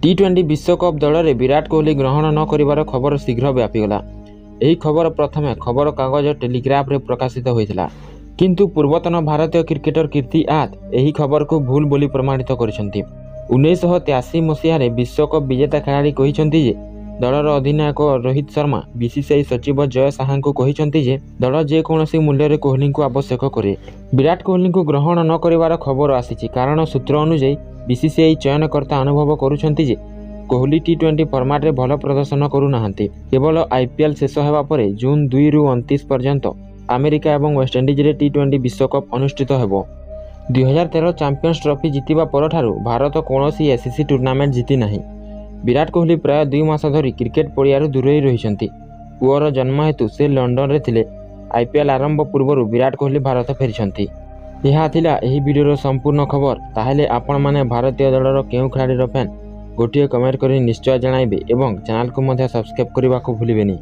टी20 विश्वकप दल में विराट कोहली ग्रहण न कर खबर शीघ्र व्यापीगला। यही खबर प्रथमे खबर कागज टेलीग्राफ रे प्रकाशित होता, किंतु पूर्वतन भारतीय क्रिकेटर कीर्ति आद यही खबर को भूल बोली प्रमाणित करिसेंती। 1983 मसीह विश्वकप विजेता खेलाड़ी कहते दलर अधिनायक रोहित शर्मा बीसीसीआई सचिव जय साहा को कहते दल जेकोसी मूल्य कोहली को आवश्यक करे। विराट कोहली को ग्रहण न कर खबर आसी, कारण सूत्र अनुଯାयी बीसीसीआई चयनकर्ता अनुभव करुछंती जे कोहली टी20 फर्माट रे भल प्रदर्शन करूना। केवल आईपीएल शेष होगा पर जून 2 रु 29 पर्यंत अमेरिका और वेस्टइंडिज रे टी20 विश्वकप अनुष्ठित होब। 2013 चैंपियंस ट्रॉफी जितिबा परठारु भारत कौनसी एससीसी टूर्नामेंट जीति नाही। विराट कोहली प्राय 2 मास धरी क्रिकेट पड़ियारू दूरेई रहिसंती। पुअर जन्म हेतु से लंडन रे थिले। आईपीएल आरंभ पूर्व विराट कोहली भारत फेरिसंती। यह थिला एही वीडियोर संपूर्ण खबर। ताहेले आपण माने भारतीय दलर केउ खिलाड़ीर फैन गोटे कमेंट करी निश्चय जणाइबे एवं चैनल को मध्य सब्सक्राइब करने को भूलिबेनी।